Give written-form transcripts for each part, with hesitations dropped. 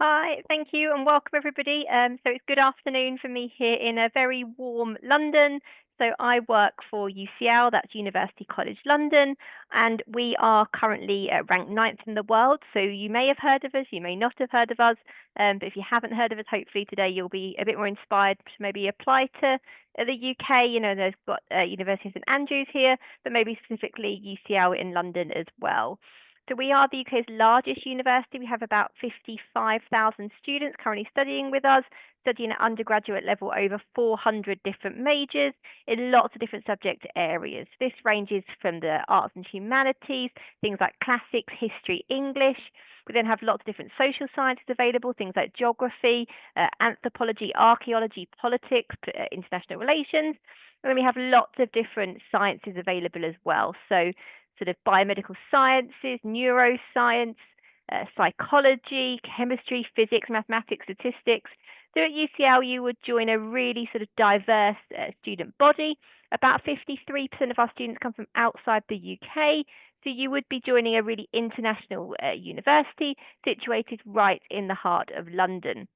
Hi, thank you, and welcome everybody. So it's good afternoon for me here in a very warm London. So I work for UCL, that's University College London, and we are currently ranked ninth in the world. So you may have heard of us, you may not have heard of us, but if you haven't heard of us, hopefully today you'll be a bit more inspired to maybe apply to the UK. You know, there's got University of St Andrews here, but maybe specifically UCL in London as well. So we are the UK's largest university. We have about 55,000 students currently studying with us, studying at undergraduate level over 400 different majors in lots of different subject areas. This ranges from the arts and humanities, things like classics, history, English. We then have lots of different social sciences available, things like geography, anthropology, archaeology, politics, international relations. And then we have lots of different sciences available as well. So sort of biomedical sciences, neuroscience, psychology, chemistry, physics, mathematics, statistics. So at UCL, you would join a really sort of diverse student body. About 53% of our students come from outside the UK. So you would be joining a really international university situated right in the heart of London.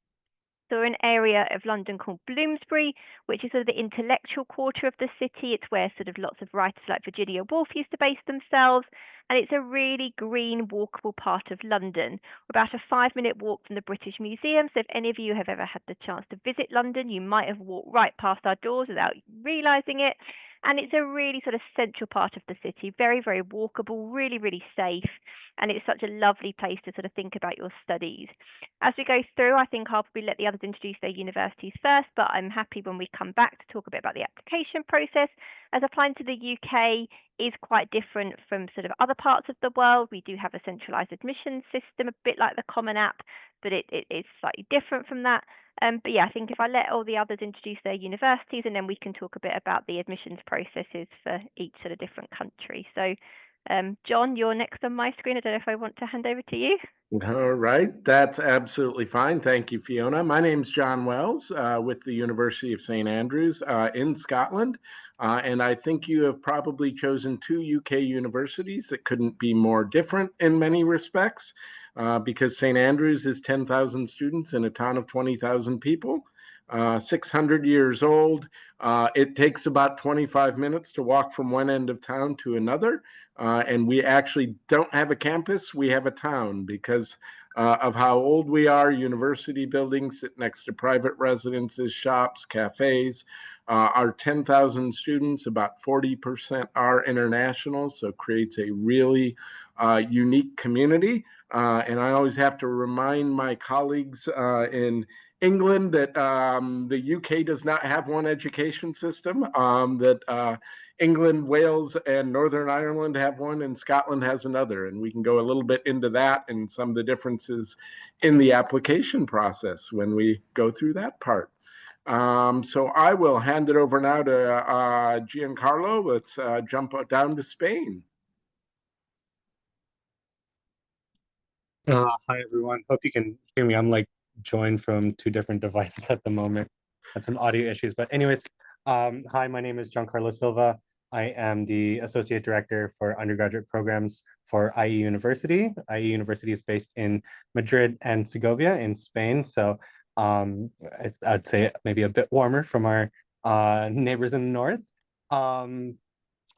So we're an area of London called Bloomsbury, which is sort of the intellectual quarter of the city. It's where sort of lots of writers like Virginia Woolf used to base themselves. And it's a really green, walkable part of London. We're about a 5-minute walk from the British Museum. So if any of you have ever had the chance to visit London, you might have walked right past our doors without realizing it. And it's a really sort of central part of the city, very, very walkable, really, really safe. And it's such a lovely place to sort of think about your studies. As we go through, I think I'll probably let the others introduce their universities first, but I'm happy when we come back to talk a bit about the application process. As applying to the UK is quite different from sort of other parts of the world. We do have a centralised admission system, a bit like the Common App, but it is slightly different from that. But yeah, I think if I let all the others introduce their universities, and then we can talk a bit about the admissions processes for each sort of different country. So, John, you're next on my screen. I don't know if I want to hand over to you. All right, that's absolutely fine. Thank you, Fiona. My name's John Wells with the University of St Andrews in Scotland. And I think you have probably chosen two UK universities that couldn't be more different in many respects because St Andrews is 10,000 students in a town of 20,000 people. 600 years old. It takes about 25 minutes to walk from one end of town to another. And we actually don't have a campus, we have a town because of how old we are. University buildings sit next to private residences, shops, cafes. Our 10,000 students, about 40% are international, so creates a really unique community. And I always have to remind my colleagues in England that the UK does not have one education system, that England, Wales, and Northern Ireland have one, and Scotland has another. And we can go a little bit into that and some of the differences in the application process when we go through that part. So I will hand it over now to Giancarlo. Let's jump down to Spain. Hi everyone. Hope you can hear me. I'm like joined from two different devices at the moment. Had some audio issues, but anyways, hi. My name is Giancarlo Silva. I am the associate director for undergraduate programs for IE University. IE University is based in Madrid and Segovia in Spain. So I'd say maybe a bit warmer from our neighbors in the north. Um,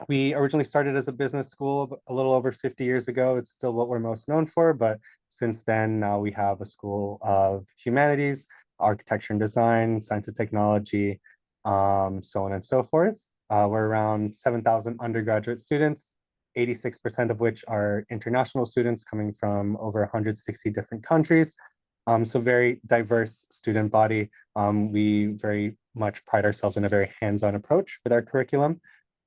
we originally started as a business school a little over 50 years ago. It's still what we're most known for, but since then, now we have a school of humanities, architecture and design, science and technology, so on and so forth. We're around 7,000 undergraduate students, 86% of which are international students coming from over 160 different countries. So very diverse student body. We very much pride ourselves in a very hands-on approach with our curriculum.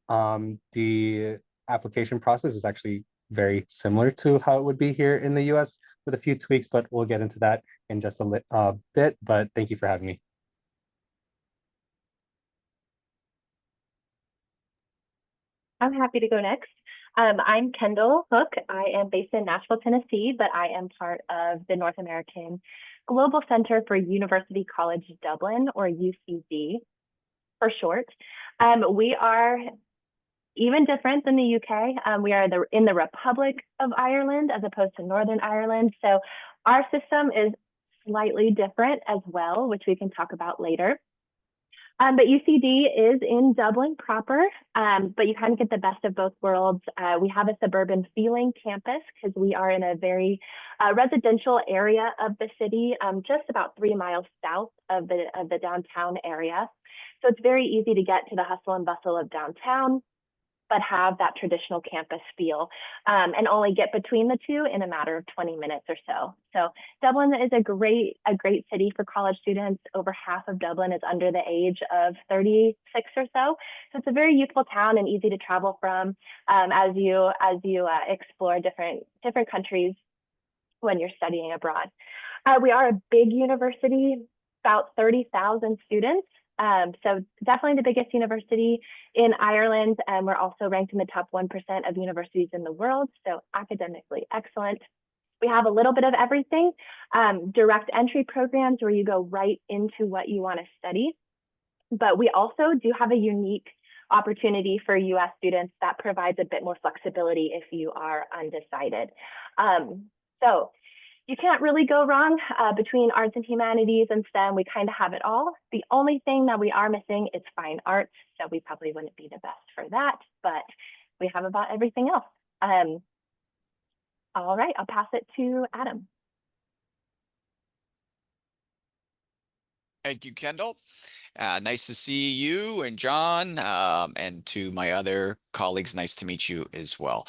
The application process is actually very similar to how it would be here in the US with a few tweaks, but we'll get into that in just a bit. But thank you for having me. I'm happy to go next. I'm Kendall Hook. I am based in Nashville, Tennessee, but I am part of the North American Global Center for University College Dublin, or UCD for short. We are even different than the UK. We are in the Republic of Ireland as opposed to Northern Ireland. So our system is slightly different as well, which we can talk about later. But UCD is in Dublin proper, but you kind of get the best of both worlds. We have a suburban feeling campus because we are in a very residential area of the city, just about 3 miles south of the downtown area. So it's very easy to get to the hustle and bustle of downtown, but have that traditional campus feel, and only get between the two in a matter of 20 minutes or so. So Dublin is a great city for college students. Over half of Dublin is under the age of 36 or so. So it's a very youthful town and easy to travel from as you explore different countries when you're studying abroad. We are a big university, about 30,000 students. So definitely the biggest university in Ireland, and we're also ranked in the top 1% of universities in the world, so academically excellent. We have a little bit of everything, direct entry programs where you go right into what you want to study, but we also do have a unique opportunity for US students that provides a bit more flexibility if you are undecided. So you can't really go wrong between arts and humanities and STEM. We kind of have it all. The only thing that we are missing is fine arts. So we probably wouldn't be the best for that, but we have about everything else. All right, I'll pass it to Adam. Thank you, Kendall. Nice to see you and John, and to my other colleagues, nice to meet you as well.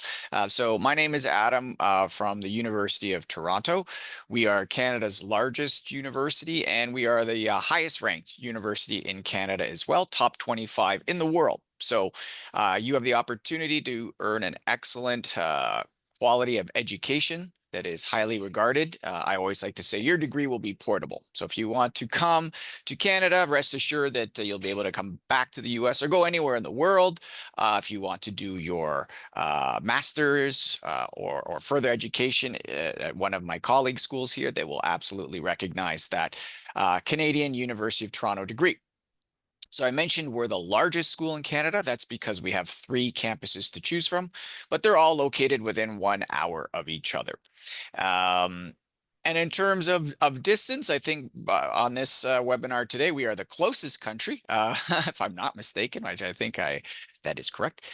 So my name is Adam from the University of Toronto. We are Canada's largest university, and we are the highest ranked university in Canada as well, top 25 in the world. So you have the opportunity to earn an excellent quality of education that is highly regarded. I always like to say your degree will be portable. So if you want to come to Canada, rest assured that you'll be able to come back to the US or go anywhere in the world. If you want to do your master's or further education at one of my colleague schools here, they will absolutely recognize that Canadian University of Toronto degree. So I mentioned we're the largest school in Canada. That's because we have 3 campuses to choose from, but they're all located within 1 hour of each other. And in terms of distance, I think on this webinar today, we are the closest country, if I'm not mistaken, which I think that is correct.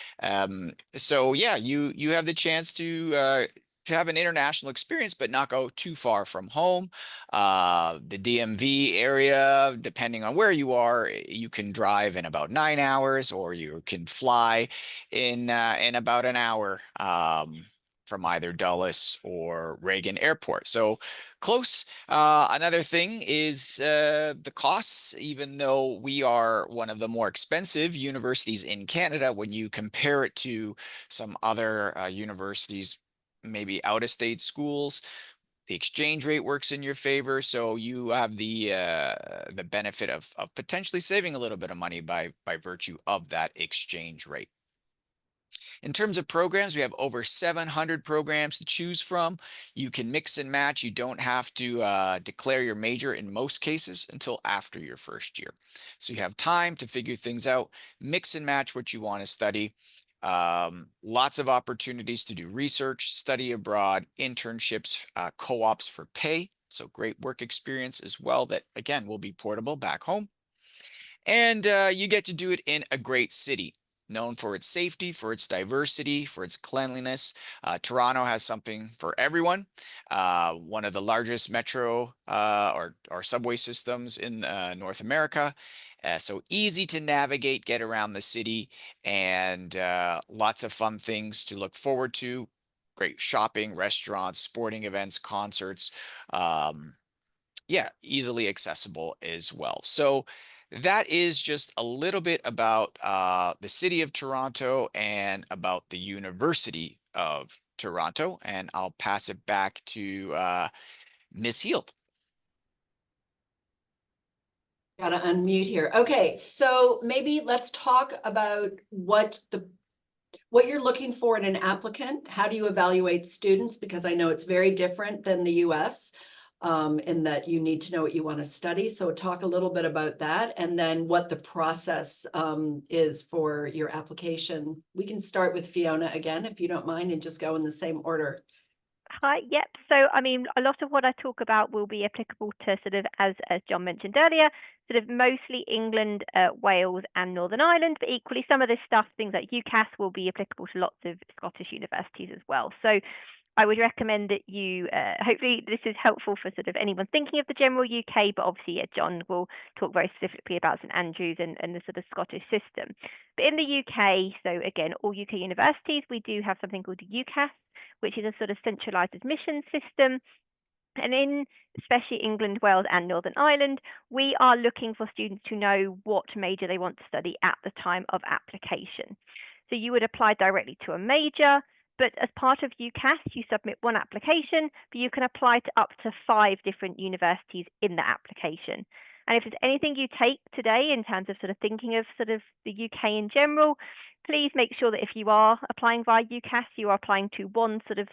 So yeah, you have the chance to have an international experience, but not go too far from home. The DMV area, depending on where you are, you can drive in about 9 hours, or you can fly in about an hour from either Dulles or Reagan Airport. So close. Another thing is the costs. Even though we are one of the more expensive universities in Canada, when you compare it to some other universities, maybe out-of-state schools, the exchange rate works in your favor, so you have the benefit of potentially saving a little bit of money by virtue of that exchange rate. In terms of programs, we have over 700 programs to choose from. You can mix and match. You don't have to declare your major in most cases until after your first year. So you have time to figure things out, mix and match what you want to study. Lots of opportunities to do research, study abroad, internships, co-ops for pay. So great work experience as well that, again, will be portable back home. And you get to do it in a great city, known for its safety, for its diversity, for its cleanliness. Toronto has something for everyone. One of the largest metro or subway systems in North America. So easy to navigate, get around the city, and lots of fun things to look forward to. Great shopping, restaurants, sporting events, concerts. Yeah, easily accessible as well. So that is just a little bit about the city of Toronto and about the University of Toronto. And I'll pass it back to Ms. Heald. Got to unmute here. Okay, so maybe let's talk about what you're looking for in an applicant. How do you evaluate students? Because I know it's very different than the US in that you need to know what you want to study. So talk a little bit about that, and then what the process is for your application. We can start with Fiona again, if you don't mind, and just go in the same order. Hi, yep. So, I mean, a lot of what I talk about will be applicable to sort of, as John mentioned earlier, sort of mostly England, Wales and Northern Ireland, but equally some of this stuff, things like UCAS, will be applicable to lots of Scottish universities as well. So I would recommend that you, hopefully this is helpful for sort of anyone thinking of the general UK, but obviously, yeah, John will talk very specifically about St Andrews and the sort of Scottish system. But in the UK, so again, all UK universities, we do have something called UCAS, which is a sort of centralised admission system. And in especially England, Wales and Northern Ireland, we are looking for students to know what major they want to study at the time of application. So you would apply directly to a major, but as part of UCAS, you submit one application, but you can apply to up to 5 different universities in the application. And if there's anything you take today in terms of sort of thinking of sort of the UK in general, please make sure that if you are applying via UCAS, you are applying to one sort of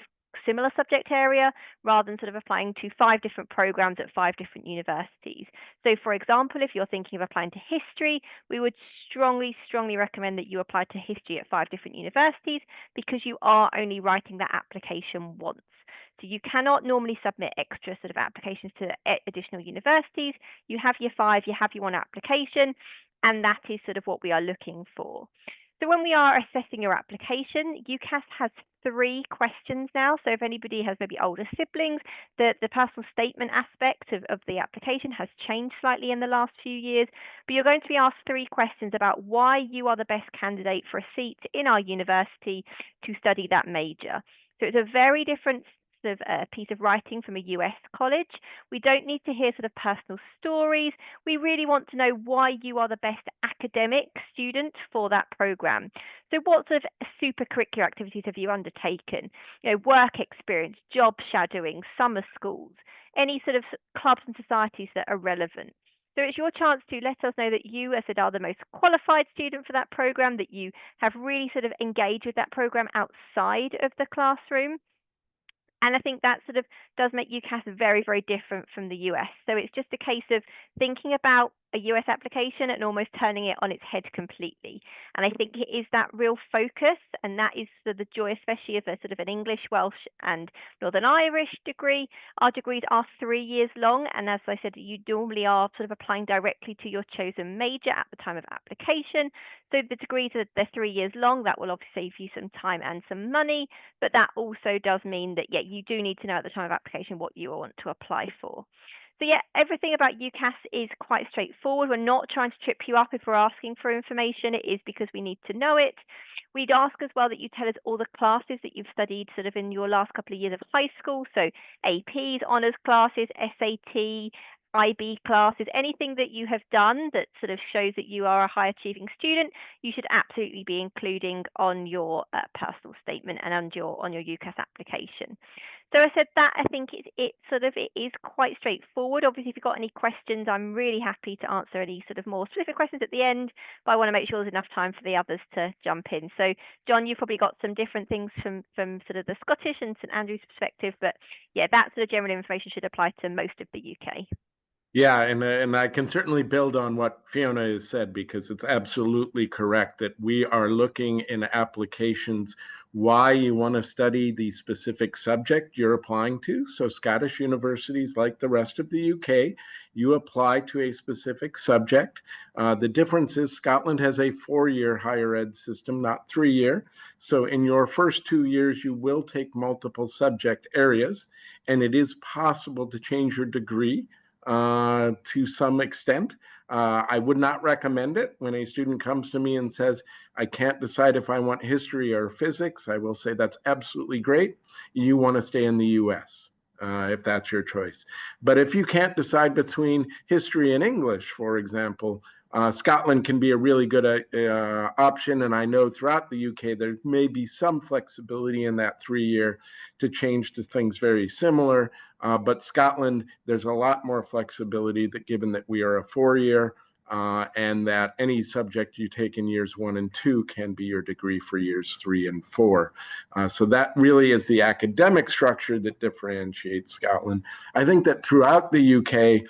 similar subject area rather than sort of applying to 5 different programs at 5 different universities. So for example, if you're thinking of applying to history, we would strongly recommend that you apply to history at 5 different universities because you are only writing that application once. So you cannot normally submit extra sort of applications to additional universities. You have your 5, you have your 1 application, and that is sort of what we are looking for. So when we are assessing your application, UCAS has 3 questions now. So if anybody has maybe older siblings, the personal statement aspect of the application has changed slightly in the last few years. But you're going to be asked 3 questions about why you are the best candidate for a seat in our university to study that major. So it's a very different of a piece of writing from a US college. We don't need to hear sort of personal stories. We really want to know why you are the best academic student for that program. So what sort of super curricular activities have you undertaken? You know, work experience, job shadowing, summer schools, any sort of clubs and societies that are relevant. So it's your chance to let us know that you, as I said, are the most qualified student for that program, that you have really sort of engaged with that program outside of the classroom. And I think that sort of does make UCAS very, very different from the US. So it's just a case of thinking about a US application and almost turning it on its head completely. And I think it is that real focus, and that is sort of the joy, especially of a sort of an English, Welsh and Northern Irish degree. Our degrees are 3 years long, and as I said, you normally are sort of applying directly to your chosen major at the time of application. So the degrees are they're 3 years long. That will obviously save you some time and some money, but that also does mean that, yeah, you do need to know at the time of application what you want to apply for. So yeah, everything about UCAS is quite straightforward. We're not trying to trip you up if we're asking for information. It is because we need to know it. We'd ask as well that you tell us all the classes that you've studied sort of in your last couple of years of high school. So APs, honours classes, SAT, IB classes, anything that you have done that sort of shows that you are a high achieving student, you should absolutely be including on your personal statement and on your UCAS application. So I said that I think it is quite straightforward. Obviously, if you've got any questions, I'm really happy to answer any sort of more specific questions at the end, but I want to make sure there's enough time for the others to jump in. So John, you've probably got some different things from sort of the Scottish and St Andrews perspective, but yeah, that sort of general information should apply to most of the UK. Yeah, and I can certainly build on what Fiona has said, because it's absolutely correct that we are looking in applications why you want to study the specific subject you're applying to. So Scottish universities, like the rest of the UK, you apply to a specific subject. The difference is Scotland has a 4-year higher ed system, not 3-year. So in your first 2 years, you will take multiple subject areas, and it is possible to change your degree to some extent. I would not recommend it. When a student comes to me and says, I can't decide if I want history or physics, I will say that's absolutely great. You want to stay in the US if that's your choice. But if you can't decide between history and English, for example, Scotland can be a really good option. And I know throughout the UK, there may be some flexibility in that 3-year to change to things very similar. But Scotland, there's a lot more flexibility that given that we are a 4-year and that any subject you take in years 1 and 2 can be your degree for years 3 and 4. So that really is the academic structure that differentiates Scotland. I think that throughout the UK,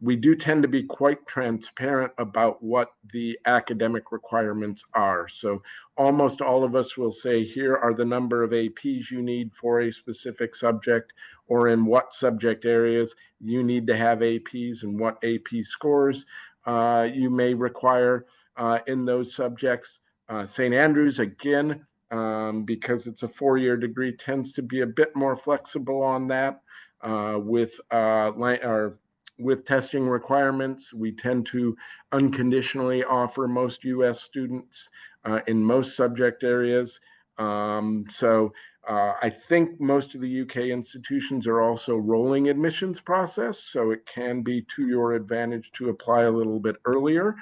we do tend to be quite transparent about what the academic requirements are. So almost all of us will say, here are the number of APs you need for a specific subject, or in what subject areas you need to have APs and what AP scores you may require in those subjects. St. Andrews, again, because it's a 4-year degree, tends to be a bit more flexible on that with testing requirements. We tend to unconditionally offer most U.S. students in most subject areas. I think most of the UK institutions are also rolling admissions process, so it can be to your advantage to apply a little bit earlier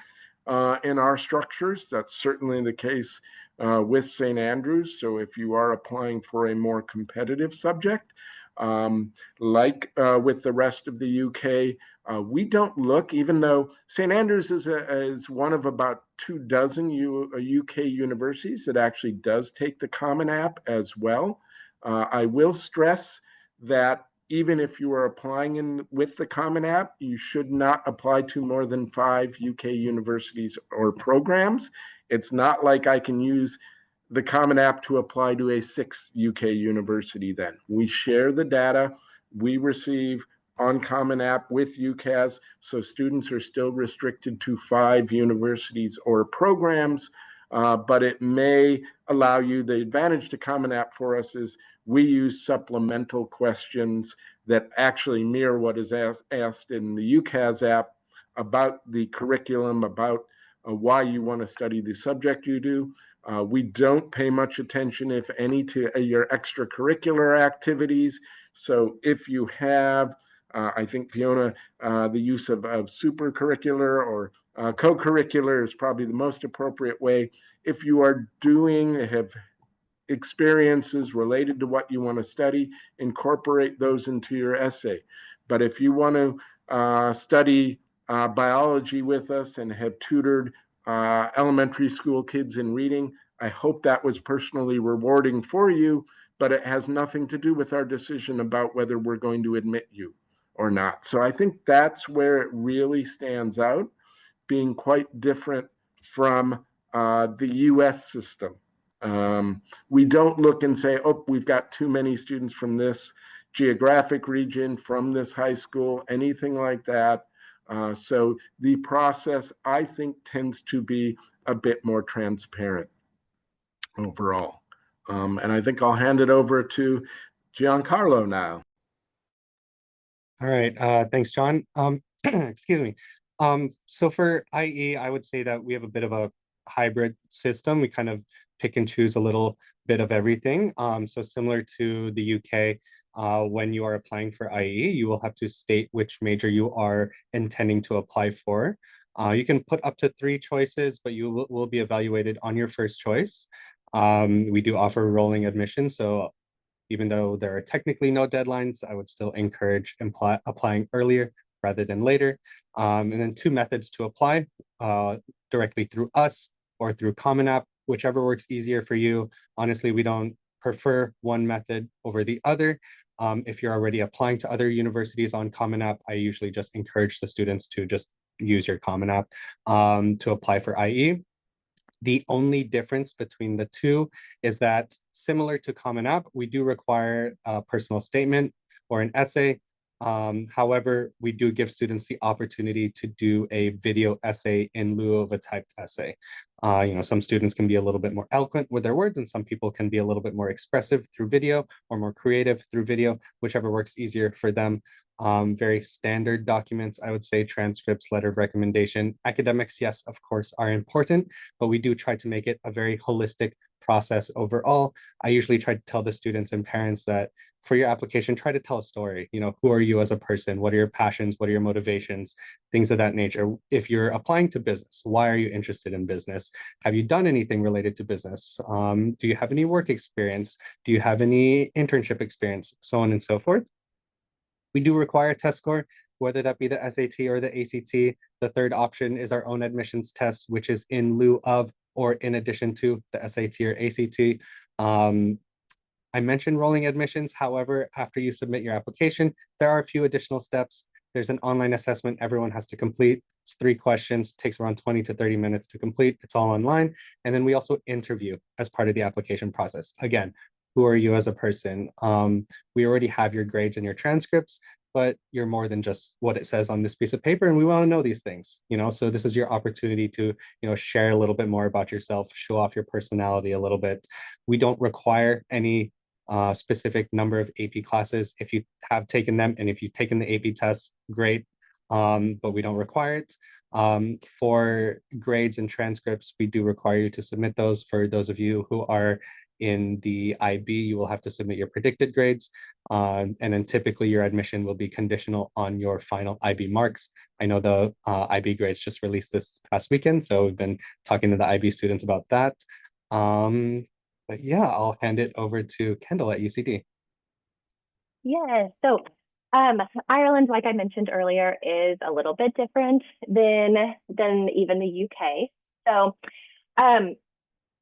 in our structures. That's certainly the case with St. Andrews. So if you are applying for a more competitive subject, with the rest of the UK, we don't look, even though St. Andrews is one of about 24 UK universities that actually does take the Common App as well. I will stress that even if you are applying with the Common App, you should not apply to more than 5 UK universities or programs. It's not like I can use the Common App to apply to a 6th UK university then. We share the data we receive on Common App with UCAS, so students are still restricted to 5 universities or programs, but it may allow you, the advantage to Common App for us is we use supplemental questions that actually mirror what is asked in the UCAS app about the curriculum, about why you want to study the subject you do. We don't pay much attention, if any, to your extracurricular activities. So if you have, I think, Fiona, the use of supercurricular or co-curricular is probably the most appropriate way. If you are have experiences related to what you want to study, incorporate those into your essay. But if you want to study biology with us and have tutored elementary school kids in reading, I hope that was personally rewarding for you, but it has nothing to do with our decision about whether we're going to admit you or not. So I think that's where it really stands out, being quite different from the US system. We don't look and say, oh, we've got too many students from this geographic region, from this high school, anything like that. So the process, I think, tends to be a bit more transparent overall. And I think I'll hand it over to Giancarlo now. All right, thanks, John. Excuse me. So for IE, I would say that we have a bit of a hybrid system. We kind of pick and choose a little bit of everything. So similar to the UK, when you are applying for IE, you will have to state which major you are intending to apply for. You can put up to 3 choices, but you will be evaluated on your first choice. We do offer rolling admission, so even though there are technically no deadlines, I would still encourage applying earlier rather than later. And then 2 methods to apply, directly through us or through Common App, whichever works easier for you. Honestly, we don't prefer one method over the other. If you're already applying to other universities on Common App, I usually just encourage the students to just use your Common App to apply for IE. The only difference between the two is that, similar to Common App, we do require a personal statement or an essay. However, we do give students the opportunity to do a video essay in lieu of a typed essay. Some students can be a little bit more eloquent with their words, and some people can be a little bit more expressive through video or more creative through video, whichever works easier for them. Very standard documents, I would say: transcripts, letter of recommendation. Academics, yes, of course, are important, but we do try to make it a very holistic process overall. I usually try to tell the students and parents that for your application, try to tell a story. Who are you as a person? What are your passions? What are your motivations? Things of that nature. If you're applying to business, why are you interested in business? Have you done anything related to business? Do you have any work experience? Do you have any internship experience? So on and so forth. We do require a test score, whether that be the SAT or the ACT. The third option is our own admissions test, which is in lieu of or in addition to the SAT or ACT. I mentioned rolling admissions. However, after you submit your application, there are a few additional steps. There's an online assessment everyone has to complete. It's 3 questions, takes around 20 to 30 minutes to complete. It's all online. And then we also interview as part of the application process. Again, who are you as a person? We already have your grades and your transcripts, but you're more than just what it says on this piece of paper, and we want to know these things, so this is your opportunity to share a little bit more about yourself, show off your personality a little bit. We don't require any specific number of AP classes. If you have taken them and if you've taken the AP tests, great, but we don't require it. For grades and transcripts, we do require you to submit those. For those of you who are in the IB, you will have to submit your predicted grades. And then typically your admission will be conditional on your final IB marks. I know the IB grades just released this past weekend, so we've been talking to the IB students about that. But yeah, I'll hand it over to Kendall at UCD. Yeah, so Ireland, like I mentioned earlier, is a little bit different than even the UK. So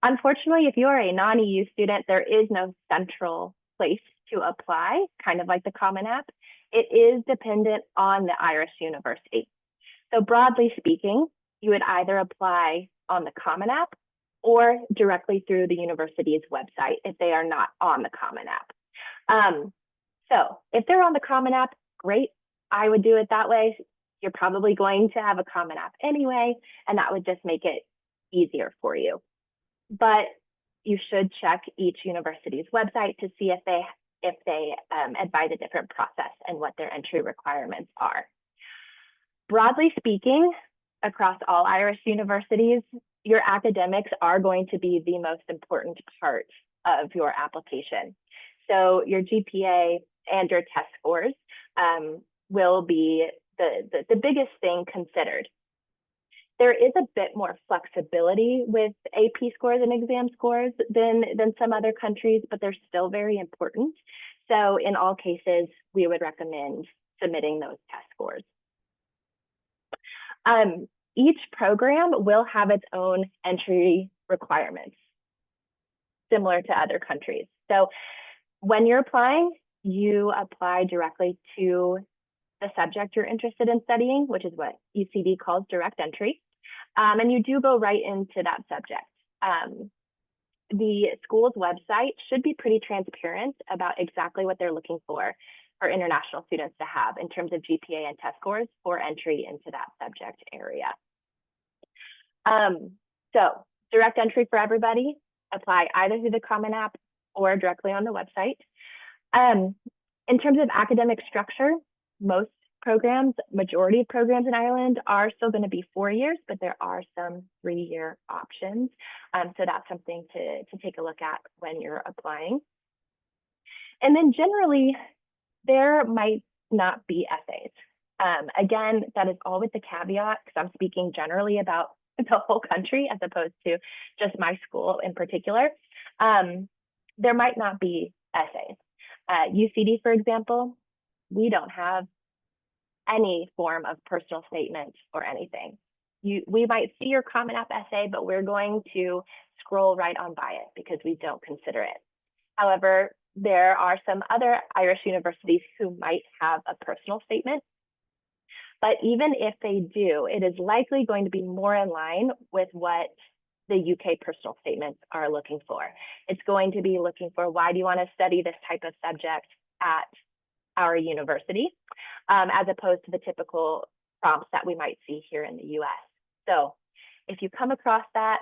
unfortunately, if you are a non-EU student, there is no central place to apply, kind of like the Common App. It is dependent on the Irish university. So broadly speaking, you would either apply on the Common App or directly through the university's website if they are not on the Common App. So if they're on the Common App, great. I would do it that way. You're probably going to have a Common App anyway, and that would just make it easier for you. But you should check each university's website to see if they advise a different process and what their entry requirements are. Broadly speaking, across all Irish universities, your academics are going to be the most important part of your application. So your GPA and your test scores will be the biggest thing considered. There is a bit more flexibility with AP scores and exam scores than some other countries, but they're still very important. So in all cases, we would recommend submitting those test scores. Each program will have its own entry requirements, similar to other countries. So when you're applying, you apply directly to the subject you're interested in studying, which is what UCD calls direct entry. And you do go right into that subject. The school's website should be pretty transparent about exactly what they're looking for international students to have in terms of GPA and test scores for entry into that subject area. So direct entry for everybody, apply either through the Common App or directly on the website. In terms of academic structure, most programs, majority of programs in Ireland are still going to be 4 years, but there are some 3-year options. So that's something to take a look at when you're applying. And then generally, there might not be essays. Again, that is all with the caveat, because I'm speaking generally about the whole country as opposed to just my school in particular. There might not be essays. UCD, for example, we don't have any form of personal statement or anything. We might see your Common App essay, but we're going to scroll right on by it because we don't consider it. However, there are some other Irish universities who might have a personal statement. But even if they do, it is likely going to be more in line with what the UK personal statements are looking for. It's going to be looking for, why do you want to study this type of subject at our university, as opposed to the typical prompts that we might see here in the US. So if you come across that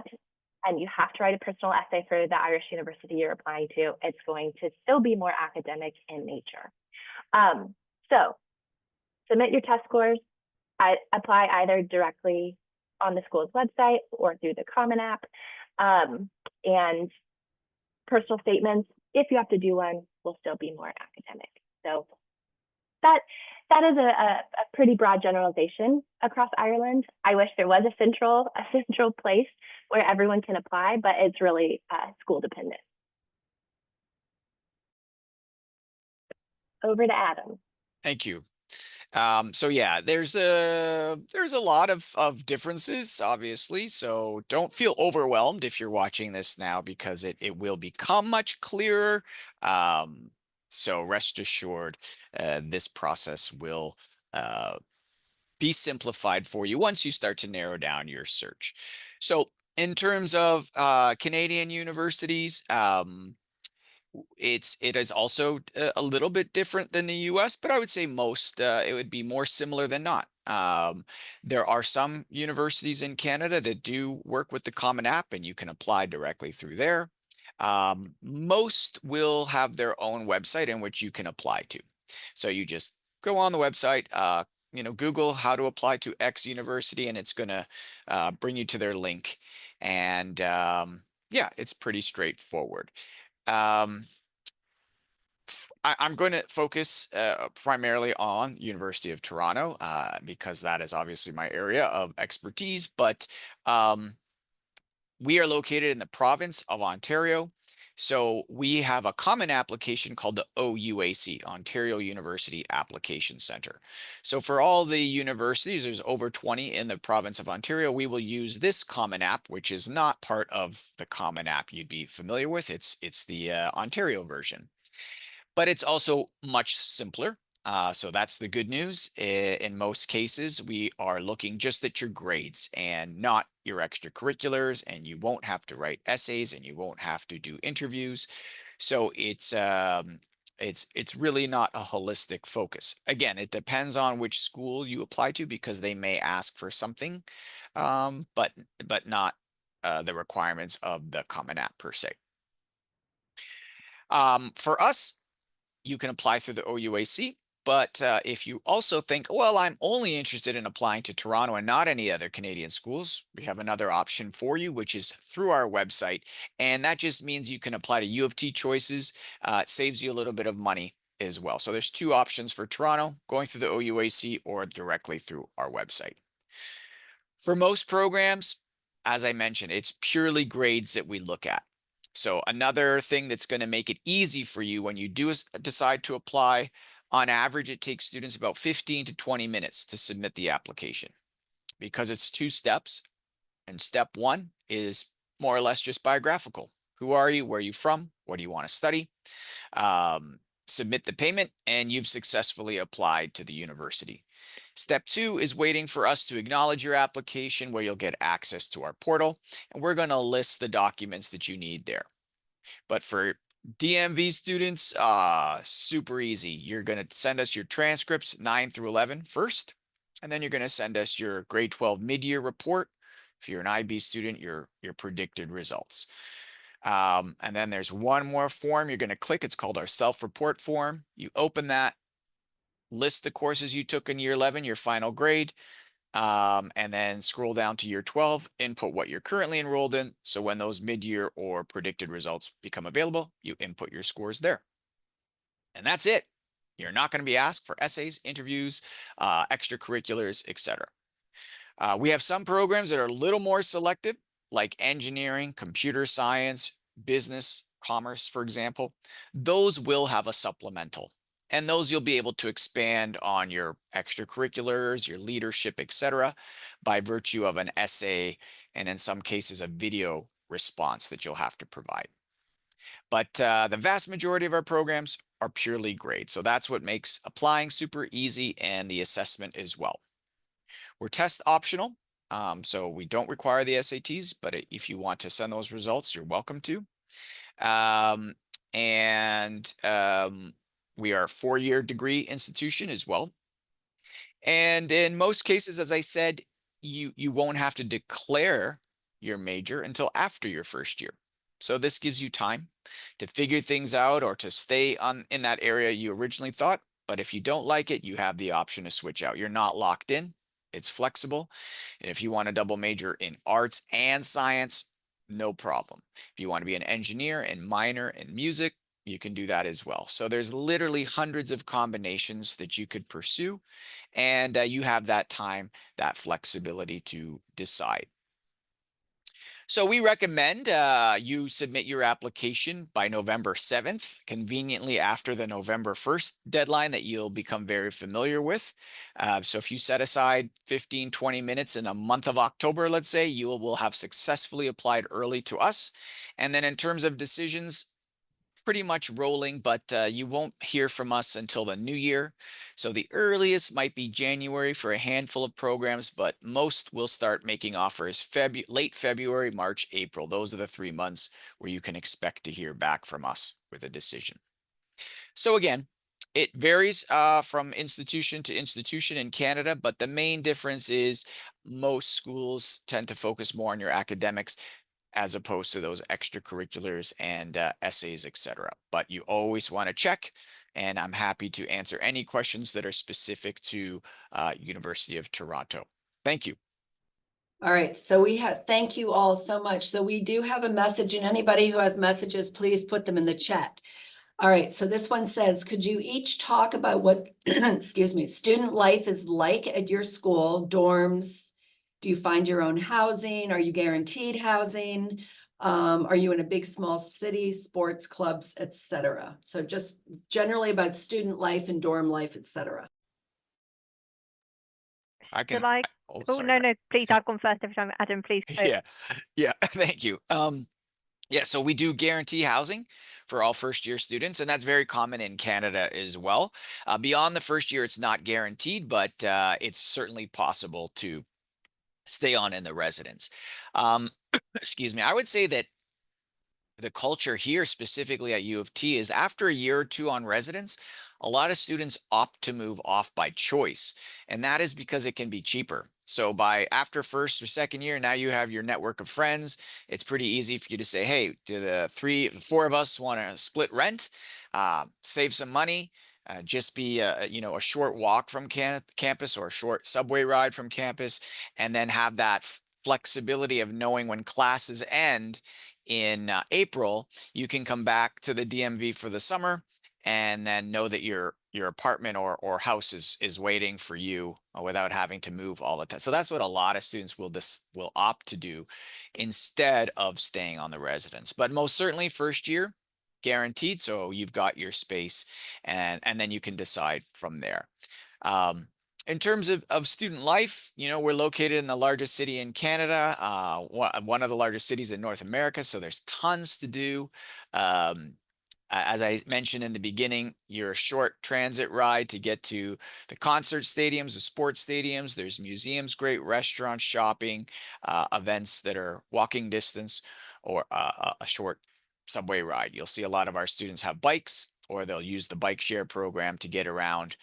and you have to write a personal essay for the Irish university you're applying to, it's going to still be more academic in nature. So submit your test scores, apply either directly on the school's website or through the Common App. And personal statements, if you have to do one, will still be more academic. So that is a pretty broad generalization across Ireland. I wish there was a central place where everyone can apply, but it's really school dependent. Over to Adam. Thank you. So yeah, there's a lot of differences, obviously. So don't feel overwhelmed if you're watching this now, because it will become much clearer. So rest assured, this process will be simplified for you once you start to narrow down your search. So in terms of Canadian universities, it is also a little bit different than the US, but I would say most it would be more similar than not. There are some universities in Canada that do work with the Common App, and you can apply directly through there. Most will have their own website in which you can apply to. So you just go on the website, Google how to apply to X university, and it's going to bring you to their link. And yeah, it's pretty straightforward. I'm going to focus primarily on University of Toronto because that is obviously my area of expertise, but we are located in the province of Ontario. So we have a common application called the OUAC, Ontario University Application Center. So for all the universities, there's over 20 in the province of Ontario, we will use this common app, which is not part of the common app you'd be familiar with. It's the Ontario version, but it's also much simpler. So that's the good news. In most cases, we are looking just at your grades and not your extracurriculars, and you won't have to write essays and you won't have to do interviews. So it's really not a holistic focus. Again, it depends on which school you apply to because they may ask for something, but not the requirements of the Common App per se. For us, you can apply through the OUAC. But if you also think, well, I'm only interested in applying to Toronto and not any other Canadian schools, we have another option for you, which is through our website. And that just means you can apply to U of T choices. It saves you a little bit of money as well. So there's two options for Toronto, going through the OUAC or directly through our website. For most programs, as I mentioned, it's purely grades that we look at. So another thing that's going to make it easy for you when you do decide to apply, on average, it takes students about 15 to 20 minutes to submit the application because it's 2 steps. And step 1 is more or less just biographical. Who are you? Where are you from? What do you want to study? Submit the payment, and you've successfully applied to the university. Step 2 is waiting for us to acknowledge your application, where you'll get access to our portal, and we're going to list the documents that you need there. But for DMV students, super easy. You're going to send us your transcripts 9 through 11 first, and then you're going to send us your grade 12 mid-year report. If you're an IB student, your predicted results. And then there's one more form you're going to click. It's called our self-report form. You open that, list the courses you took in year 11, your final grade, and then scroll down to year 12, input what you're currently enrolled in. So when those mid-year or predicted results become available, you input your scores there. And that's it. You're not going to be asked for essays, interviews, extracurriculars, etc. We have some programs that are a little more selective, like engineering, computer science, business, commerce, for example. Those will have a supplemental. And those you'll be able to expand on your extracurriculars, your leadership, etc., by virtue of an essay and in some cases a video response that you'll have to provide. But the vast majority of our programs are purely grade. So that's what makes applying super easy, and the assessment as well. We're test optional, so we don't require the SATs, but if you want to send those results, you're welcome to. We are a 4-year degree institution as well. And in most cases, as I said, you won't have to declare your major until after your first year. So this gives you time to figure things out or to stay in that area you originally thought. But if you don't like it, you have the option to switch out. You're not locked in. It's flexible. And if you want to double major in arts and science, no problem. If you want to be an engineer and minor in music, you can do that as well. So there's literally hundreds of combinations that you could pursue, and you have that time, that flexibility to decide. So we recommend you submit your application by November 7th, conveniently after the November 1st deadline that you'll become very familiar with. So if you set aside 15, 20 minutes in the month of October, let's say, you will have successfully applied early to us. And then in terms of decisions, pretty much rolling, but you won't hear from us until the new year. So the earliest might be January for a handful of programs, but most will start making offers late February, March, April. Those are the 3 months where you can expect to hear back from us with a decision. So again, it varies from institution to institution in Canada, but the main difference is most schools tend to focus more on your academics as opposed to those extracurriculars and essays, etc. But you always want to check, and I'm happy to answer any questions that are specific to University of Toronto. Thank you. All right, so thank you all so much. So we do have a message, and anybody who has messages, please put them in the chat. All right, so this one says, could you each talk about what, excuse me, student life is like at your school, dorms? Do you find your own housing? Are you guaranteed housing? Are you in a big, small city, sports clubs, etc.? So just generally about student life and dorm life, etc. I can. Oh, sorry, no, please, I've gone first every time. Adam, please. Yeah, thank you. Yeah, so we do guarantee housing for all first-year students, and that's very common in Canada as well. Beyond the first year, it's not guaranteed, but it's certainly possible to stay on in the residence. Excuse me. I would say that the culture here, specifically at U of T, is after a year or two on residence, a lot of students opt to move off by choice, and that is because it can be cheaper. So after first or second year, now you have your network of friends. It's pretty easy for you to say, hey, do the four of us want to split rent, save some money, just be a short walk from campus or a short subway ride from campus, and then have that flexibility of knowing when classes end in April, you can come back to the DMV for the summer and then know that your apartment or house is waiting for you without having to move all the time. So that's what a lot of students will opt to do instead of staying on the residence. But most certainly first year guaranteed, so you've got your space and then you can decide from there. In terms of student life, we're located in the largest city in Canada, one of the largest cities in North America, so there's tons to do. As I mentioned in the beginning, you're a short transit ride to get to the concert stadiums, the sports stadiums. There's museums, great restaurants, shopping, events that are walking distance, or a short subway ride. You'll see a lot of our students have bikes, or they'll use the bike share program to get around.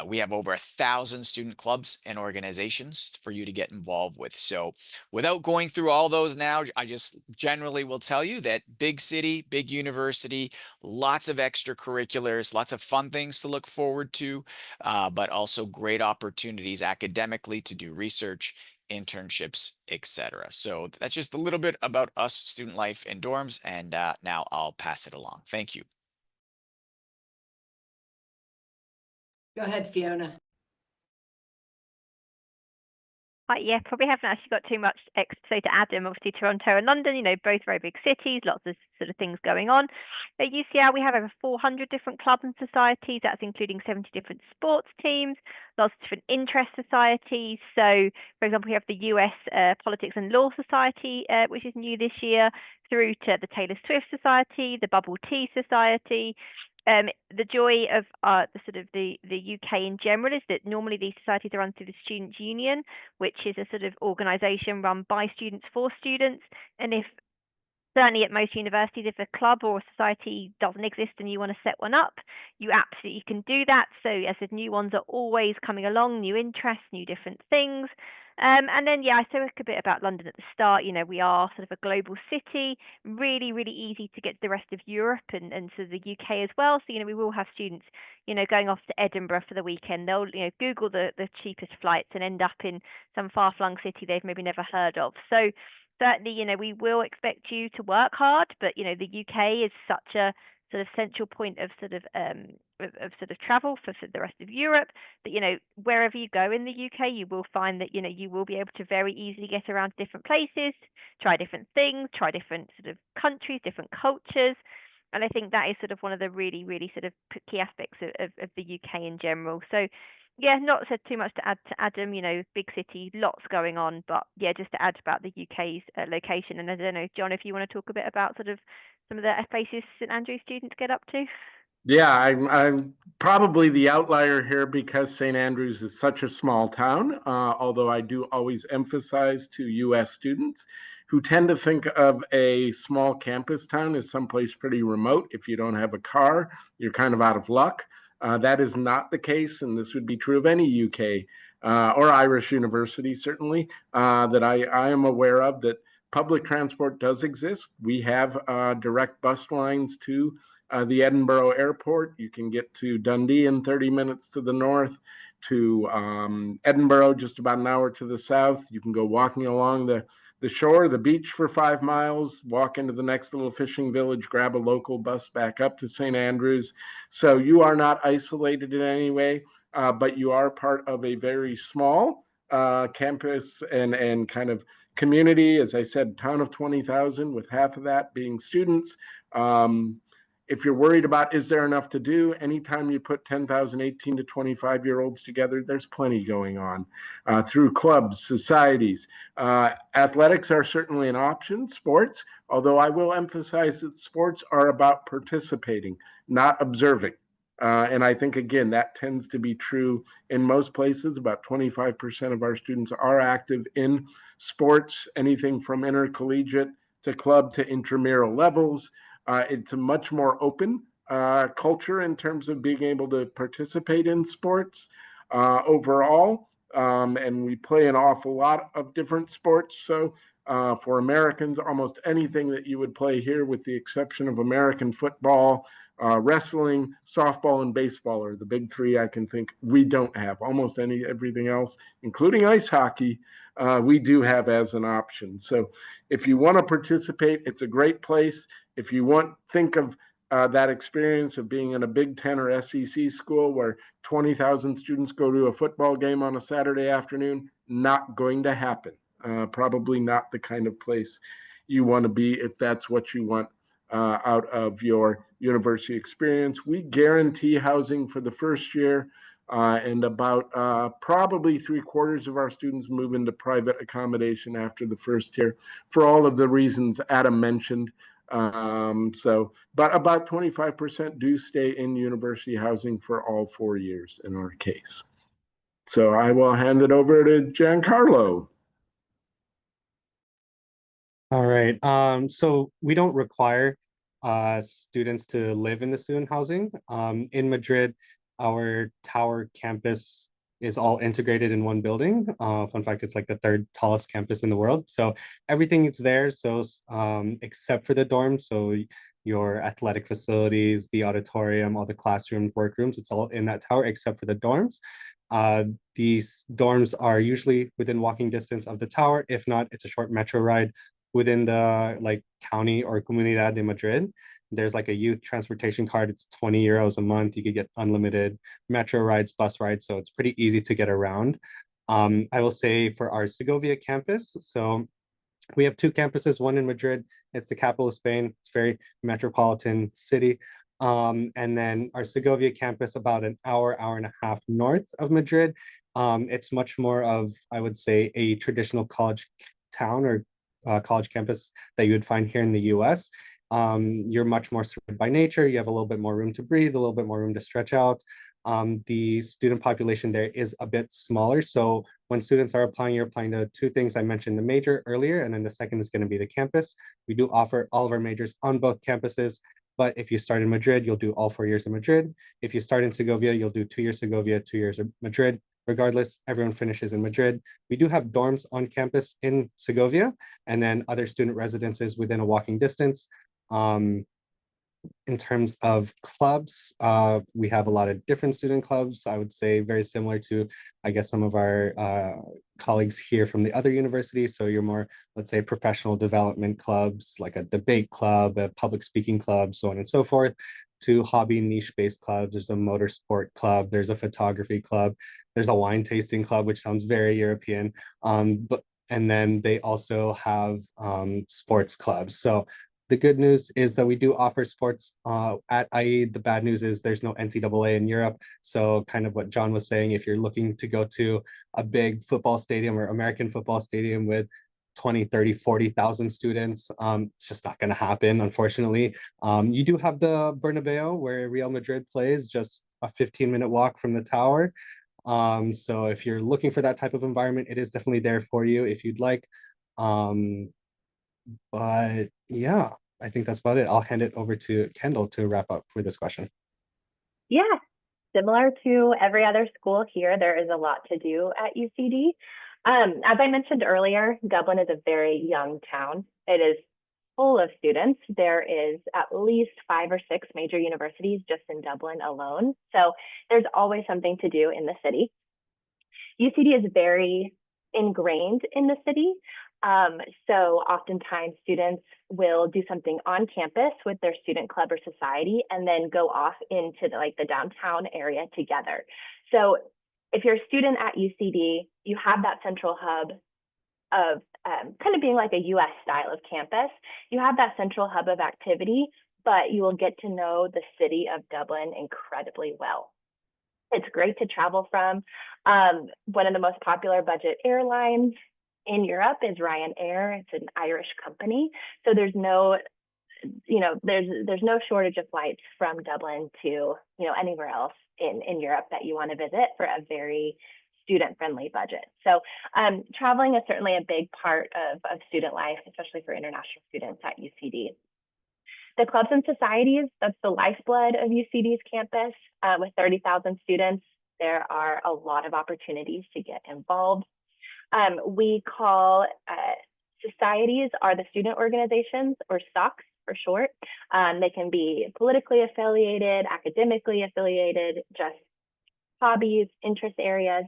We have over 1,000 student clubs and organizations for you to get involved with. So without going through all those now, I just generally will tell you that big city, big university, lots of extracurriculars, lots of fun things to look forward to, but also great opportunities academically to do research, internships, etc. So that's just a little bit about us, student life and dorms, and now I'll pass it along. Thank you. Go ahead, Fiona. Yeah, probably haven't actually got too much extra to say to Adam. Obviously, Toronto and London, both very big cities, lots of sort of things going on. At UCL, we have over 400 different clubs and societies. That's including 70 different sports teams, lots of different interest societies. So, for example, we have the US Politics and Law Society, which is new this year, through to the Taylor Swift Society, the Bubble Tea Society. The joy of the UK in general is that normally these societies are run through the Students' Union, which is a sort of organisation run by students for students. And certainly at most universities, if a club or a society doesn't exist and you want to set one up, you absolutely can do that. So as I said, new ones are always coming along, new interests, new different things. And then, I spoke a bit about London at the start. We are sort of a global city, really, really easy to get to the rest of Europe and to the UK as well. So, we will have students, going off to Edinburgh for the weekend. They'll, Google the cheapest flights and end up in some far-flung city they've maybe never heard of. So certainly, we will expect you to work hard, but, the UK is such a sort of central point of sort of travel for the rest of Europe that, wherever you go in the UK, you will find that, you will be able to very easily get around different places, try different things, try different sort of countries, different cultures. And I think that is sort of one of the really, really sort of key aspects of the UK in general. So, Yeah, not said too much to add to Adam, you know, big city, lots going on, but yeah, just to add about the UK's location. And I don't know, John, if you want to talk a bit about sort of some of the places St Andrews students get up to. Yeah, I'm probably the outlier here because St. Andrews is such a small town, although I do always emphasize to US students who tend to think of a small campus town as someplace pretty remote. If you don't have a car, you're kind of out of luck. That is not the case, and this would be true of any UK or Irish university, certainly, that I am aware of, that public transport does exist. We have direct bus lines to the Edinburgh airport. You can get to Dundee in 30 minutes to the north, to Edinburgh just about an hour to the south. You can go walking along the shore, the beach for 5 miles, walk into the next little fishing village, grab a local bus back up to St. Andrews. So you are not isolated in any way, but you are part of a very small campus and kind of community. As I said, town of 20,000, with half of that being students. If you're worried about is there enough to do, anytime you put 10,000 18 to 25-year-olds together, there's plenty going on through clubs, societies. Athletics are certainly an option, sports, although I will emphasize that sports are about participating, not observing. And I think, again, that tends to be true in most places. About 25% of our students are active in sports, anything from intercollegiate to club to intramural levels. It's a much more open culture in terms of being able to participate in sports overall. And we play an awful lot of different sports. So for Americans, almost anything that you would play here, with the exception of American football, wrestling, softball, and baseball are the big three I can think we don't have. Almost everything else, including ice hockey, we do have as an option. So if you want to participate, it's a great place. If you think of that experience of being in a Big Ten or SEC school where 20,000 students go to a football game on a Saturday afternoon, not going to happen. Probably not the kind of place you want to be if that's what you want out of your university experience. We guarantee housing for the first year, and about probably 3/4 of our students move into private accommodation after the first year for all of the reasons Adam mentioned. But about 25% do stay in university housing for all 4 years in our case. So I will hand it over to Giancarlo. All right. So we don't require students to live in the student housing. In Madrid, our tower campus is all integrated in one building. Fun fact, it's like the third tallest campus in the world. So everything is there. So except for the dorms, so your athletic facilities, the auditorium, all the classrooms, workrooms, it's all in that tower except for the dorms. These dorms are usually within walking distance of the tower. If not, it's a short metro ride within the like county or Comunidad de Madrid. There's like a youth transportation card. It's 20 euros a month. You could get unlimited metro rides, bus rides. So it's pretty easy to get around. I will say for our Segovia campus, so we have 2 campuses, one in Madrid. It's the capital of Spain. It's very metropolitan city. And then our Segovia campus, about an hour and a half north of Madrid. It's much more of, I would say, a traditional college town or college campus that you would find here in the US. You're much more surrounded by nature. You have a little bit more room to breathe, a little bit more room to stretch out. The student population there is a bit smaller. So when students are applying, you're applying to 2 things. I mentioned the major earlier, and then the second is going to be the campus. We do offer all of our majors on both campuses. But if you start in Madrid, you'll do all 4 years in Madrid. If you start in Segovia, you'll do 2 years Segovia, 2 years of Madrid. Regardless, everyone finishes in Madrid. We do have dorms on campus in Segovia, and then other student residences within a walking distance. In terms of clubs, we have a lot of different student clubs. I would say very similar to, I guess, some of our colleagues here from the other universities. So you're more, let's say, professional development clubs, like a debate club, a public speaking club, so on and so forth, to hobby niche-based clubs. There's a motorsport club, there's a photography club, there's a wine tasting club, which sounds very European. And then they also have sports clubs. So The good news is that we do offer sports at IE. The bad news is there's no NCAA in Europe. So kind of what John was saying, if you're looking to go to a big football stadium or American football stadium with 20, 30, 40,000 students, it's just not going to happen, unfortunately. You do have the Bernabeu where Real Madrid plays, just a 15-minute walk from the tower. So if you're looking for that type of environment, it is definitely there for you if you'd like. But yeah, I think that's about it. I'll hand it over to Kendall to wrap up for this question. Yeah, similar to every other school here, there is a lot to do at UCD. As I mentioned earlier, Dublin is a very young town. It is full of students. There is at least 5 or 6 major universities just in Dublin alone. So there's always something to do in the city. UCD is very ingrained in the city. So oftentimes students will do something on campus with their student club or society and then go off into the downtown area together. So if you're a student at UCD, you have that central hub of kind of being like a US style of campus. You have that central hub of activity, but you will get to know the city of Dublin incredibly well. It's great to travel from. One of the most popular budget airlines in Europe is Ryanair. It's an Irish company. So there's no, there's no shortage of flights from Dublin to, anywhere else in Europe that you want to visit for a very student-friendly budget. So traveling is certainly a big part of student life, especially for international students at UCD. The clubs and societies, that's the lifeblood of UCD's campus. With 30,000 students, there are a lot of opportunities to get involved. We call societies are the student organizations, or SOCs for short. They can be politically affiliated, academically affiliated, just hobbies, interest areas,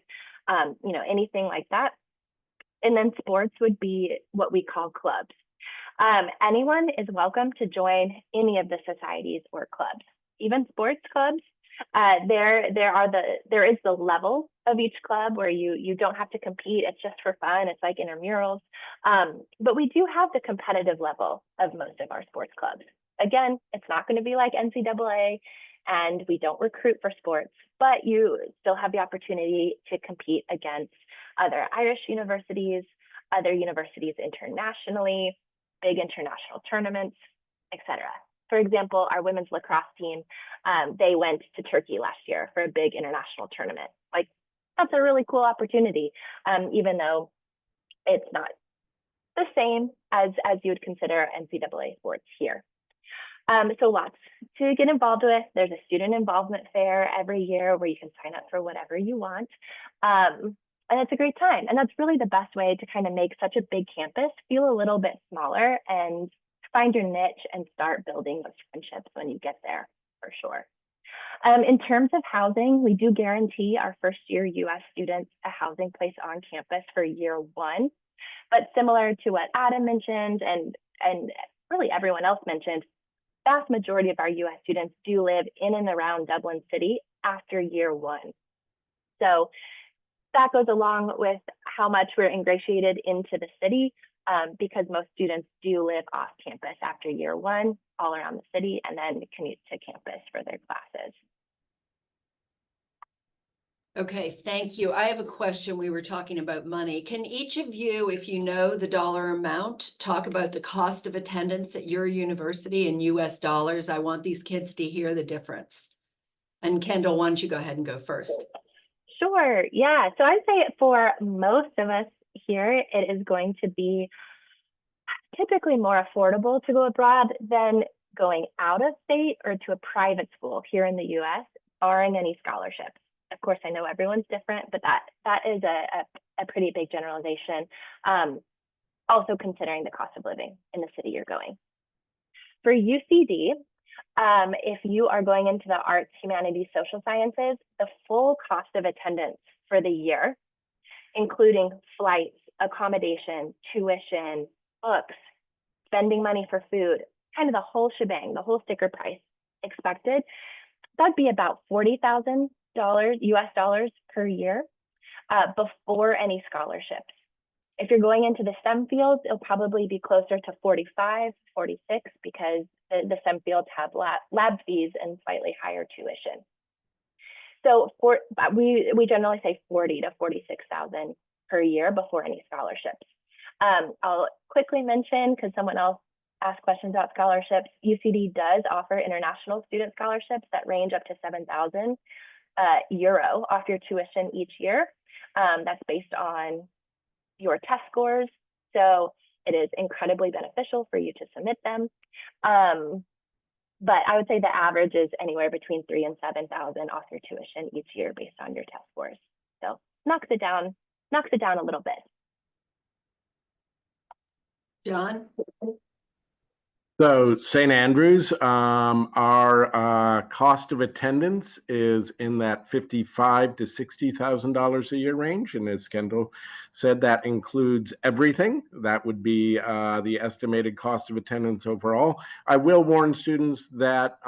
anything like that. And then sports would be what we call clubs. Anyone is welcome to join any of the societies or clubs, even sports clubs. There is the level of each club where you don't have to compete. It's just for fun. It's like intramurals. But we do have the competitive level of most of our sports clubs. Again, it's not going to be like NCAA, and we don't recruit for sports, but you still have the opportunity to compete against other Irish universities, other universities internationally, big international tournaments, etc. For example, our women's lacrosse team, they went to Turkey last year for a big international tournament. Like, that's a really cool opportunity, even though it's not the same as you would consider NCAA sports here. So lots to get involved with. There's a student involvement fair every year where you can sign up for whatever you want. And it's a great time. And that's really the best way to kind of make such a big campus feel a little bit smaller and find your niche and start building those friendships when you get there, for sure. In terms of housing, we do guarantee our first year US students a housing place on campus for year 1. But similar to what Adam mentioned and really everyone else mentioned, vast majority of our US students do live in and around Dublin City after year 1. So that goes along with how much we're ingratiated into the city, because most students do live off campus after year 1, all around the city, and then commute to campus for their classes. Okay, thank you. I have a question. We were talking about money. Can each of you, if you know the dollar amount, talk about the cost of attendance at your university in US dollars? I want these kids to hear the difference. And Kendall, why don't you go ahead and go first? Sure, yeah. So I'd say for most of us here, it is going to be typically more affordable to go abroad than going out of state or to a private school here in the US, barring any scholarships. Of course, I know everyone's different, but that is a pretty big generalization. Also considering the cost of living in the city you're going. For UCD, if you are going into the arts, humanities, social sciences, the full cost of attendance for the year, including flights, accommodation, tuition, books, spending money for food, kind of the whole shebang, the whole sticker price expected, that'd be about $40,000 US dollars per year before any scholarships. If you're going into the STEM fields, it'll probably be closer to 45, 46 because the STEM fields have lab fees and slightly higher tuition. So we generally say 40 to 46,000 per year before any scholarships. I'll quickly mention, because someone else asked questions about scholarships, UCD does offer international student scholarships that range up to 7,000 euro off your tuition each year. That's based on your test scores. So it is incredibly beneficial for you to submit them. But I would say the average is anywhere between 3,000 and 7,000 off your tuition each year based on your test scores. So knocks it down a little bit. John? So St. Andrews, our cost of attendance is in that $55,000 to $60,000 a year range, and as Kendall said, that includes everything. That would be the estimated cost of attendance overall. I will warn students that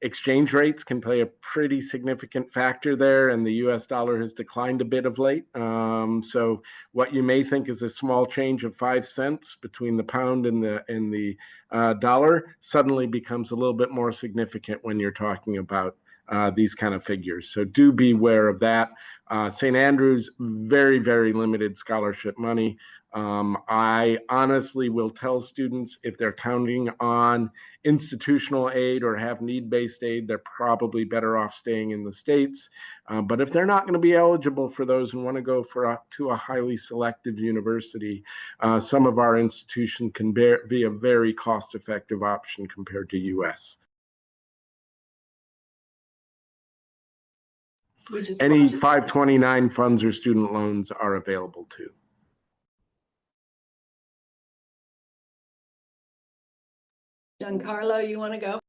exchange rates can play a pretty significant factor there, and the U.S. dollar has declined a bit of late. So what you may think is a small change of 5 cents between the pound and the dollar suddenly becomes a little bit more significant when you're talking about these kind of figures. So do be aware of that. St. Andrews, very, very limited scholarship money. I honestly will tell students if they're counting on institutional aid or have need-based aid, they're probably better off staying in the States. But if they're not going to be eligible for those and want to go to a highly selective university, some of our institutions can be a very cost-effective option compared to US. Any 529 funds or student loans are available too. Giancarlo, you want to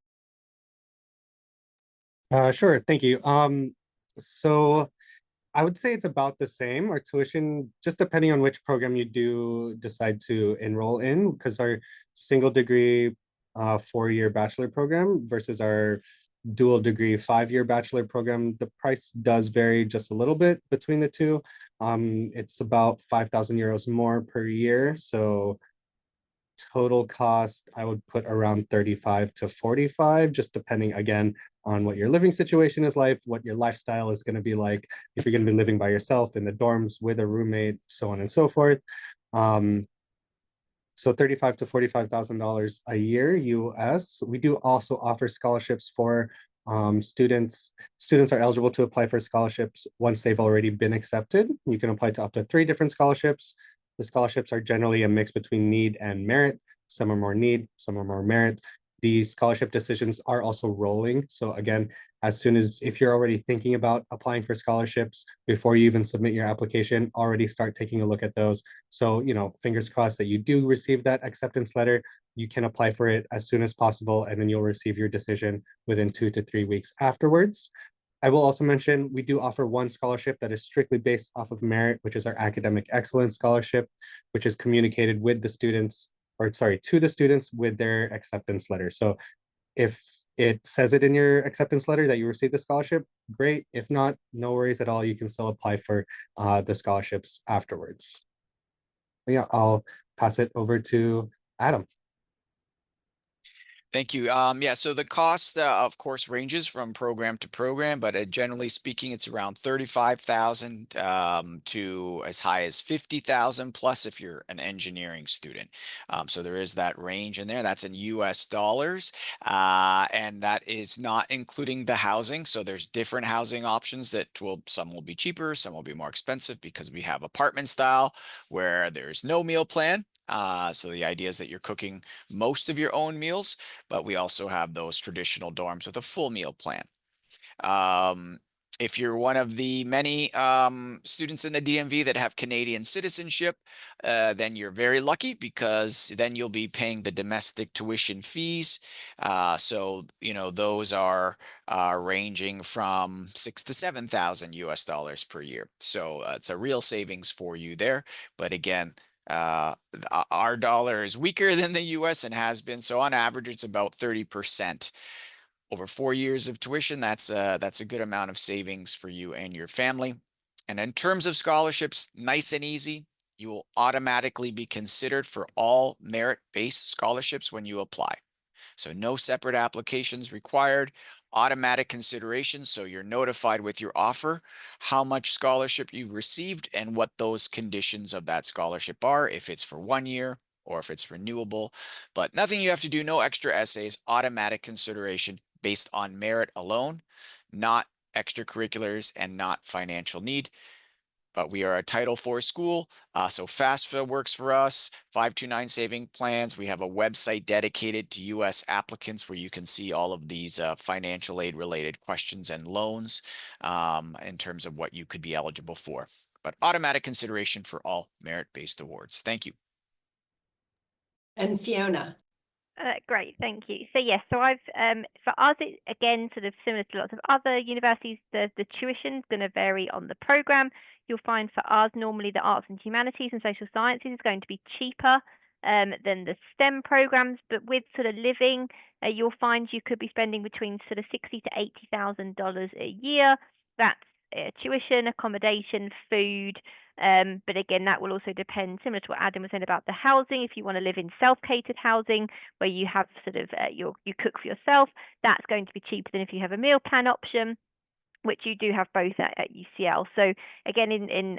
go? Sure, thank you. So I would say it's about the same. Our tuition, just depending on which program you do decide to enroll in, because our single degree 4-year bachelor program versus our dual degree 5-year bachelor program, the price does vary just a little bit between the two. It's about 5,000 euros more per year. So total cost, I would put around 35 to 45, just depending again on what your living situation is like, what your lifestyle is going to be like, if you're going to be living by yourself in the dorms with a roommate, so on and so forth. So $35,000 to $45,000 a year US. We do also offer scholarships for students. Students are eligible to apply for scholarships once they've already been accepted. You can apply to up to 3 different scholarships. The scholarships are generally a mix between need and merit. Some are more need, some are more merit. These scholarship decisions are also rolling. So again, as soon as, if you're already thinking about applying for scholarships, before you even submit your application, already start taking a look at those. So, you know, fingers crossed that you do receive that acceptance letter. You can apply for it as soon as possible, and then you'll receive your decision within 2 to 3 weeks afterwards. I will also mention we do offer one scholarship that is strictly based off of merit, which is our Academic Excellence Scholarship, which is communicated with the students, or sorry, to the students with their acceptance letter. So if it says it in your acceptance letter that you received the scholarship, great. If not, no worries at all. You can still apply for the scholarships afterwards. But yeah, I'll pass it over to Adam. Thank you. Yeah, so the cost, of course, ranges from program to program, but generally speaking, it's around 35,000 to as high as 50,000 plus if you're an engineering student. So there is that range in there. That's in US dollars, and that is not including the housing. So there's different housing options that some will be cheaper, some will be more expensive because we have apartment style where there's no meal plan. So the idea is that you're cooking most of your own meals, but we also have those traditional dorms with a full meal plan. If you're one of the many students in the DMV that have Canadian citizenship, then you're very lucky because then you'll be paying the domestic tuition fees. So, you know, those are ranging from 6,000 to 7,000 US dollars per year. So it's a real savings for you there. But again, our dollar is weaker than the US and has been. So on average, it's about 30%. Over 4 years of tuition, that's a good amount of savings for you and your family. And in terms of scholarships, nice and easy. you will automatically be considered for all merit-based scholarships when you apply. So no separate applications required, automatic consideration. So you're notified with your offer, how much scholarship you've received and what those conditions of that scholarship are, if it's for 1 year or if it's renewable, but nothing you have to do, no extra essays, automatic consideration based on merit alone, not extracurriculars and not financial need. But we are a Title IV school, so FAFSA works for us, 529 saving plans. We have a website dedicated to U.S. applicants where you can see all of these financial aid related questions and loans in terms of what you could be eligible for. But automatic consideration for all merit-based awards. Thank you. And Fiona. Great, thank you. So yes, so I've for us, again, sort of similar to lots of other universities, the tuition is going to vary on the program. You'll find for us normally the arts and humanities and social sciences is going to be cheaper than the STEM programs, but with sort of living, you'll find you could be spending between sort of $60,000 to $80,000 a year. That's tuition, accommodation, food. But again, that will also depend, similar to what Adam was saying about the housing. If you want to live in self-catered housing where you have sort of you cook for yourself, that's going to be cheaper than if you have a meal plan option, which you do have both at UCL. So again, in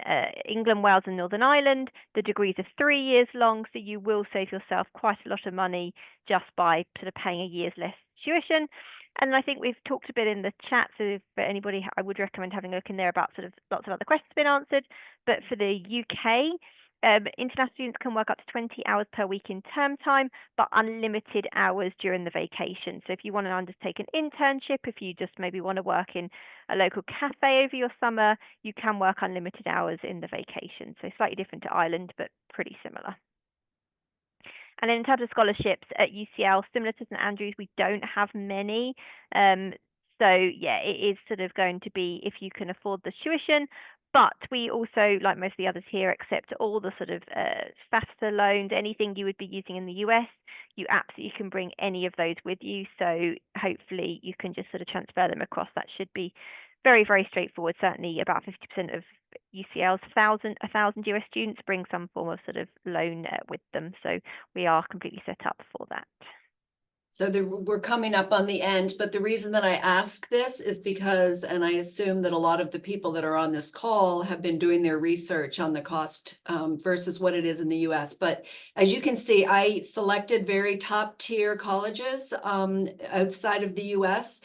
England, Wales and Northern Ireland, the degrees are 3 years long, so you will save yourself quite a lot of money just by sort of paying a year's less tuition. And I think we've talked a bit in the chat, so for anybody, I would recommend having a look in there about sort of lots of other questions been answered. But for the UK, international students can work up to 20 hours per week in term time, but unlimited hours during the vacation. So if you want to undertake an internship, if you just maybe want to work in a local cafe over your summer, you can work unlimited hours in the vacation. So slightly different to Ireland, but pretty similar. And then in terms of scholarships at UCL, similar to St Andrews, we don't have many. So yeah, it is sort of going to be if you can afford the tuition, but we also, like most of the others here, accept all the sort of FAFSA loans, anything you would be using in the US, you absolutely can bring any of those with you. So hopefully you can just sort of transfer them across. That should be very, very straightforward. Certainly about 50% of UCL's 1,000 US students bring some form of sort of loan with them. So we are completely set up for that. So we're coming up on the end, but the reason that I ask this is because, and I assume that a lot of the people that are on this call have been doing their research on the cost versus what it is in the US. But as you can see, I selected very top tier colleges outside of the US.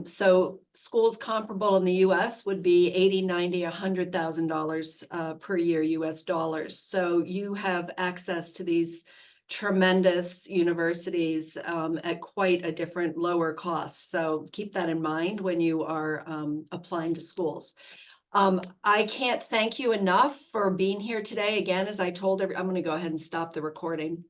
So schools comparable in the US would be $80,000, $90,000, $100,000 per year US dollars. So you have access to these tremendous universities at quite a different lower cost. So keep that in mind when you are applying to schools. I can't thank you enough for being here today. Again, as I told I'm going to go ahead and stop the recording.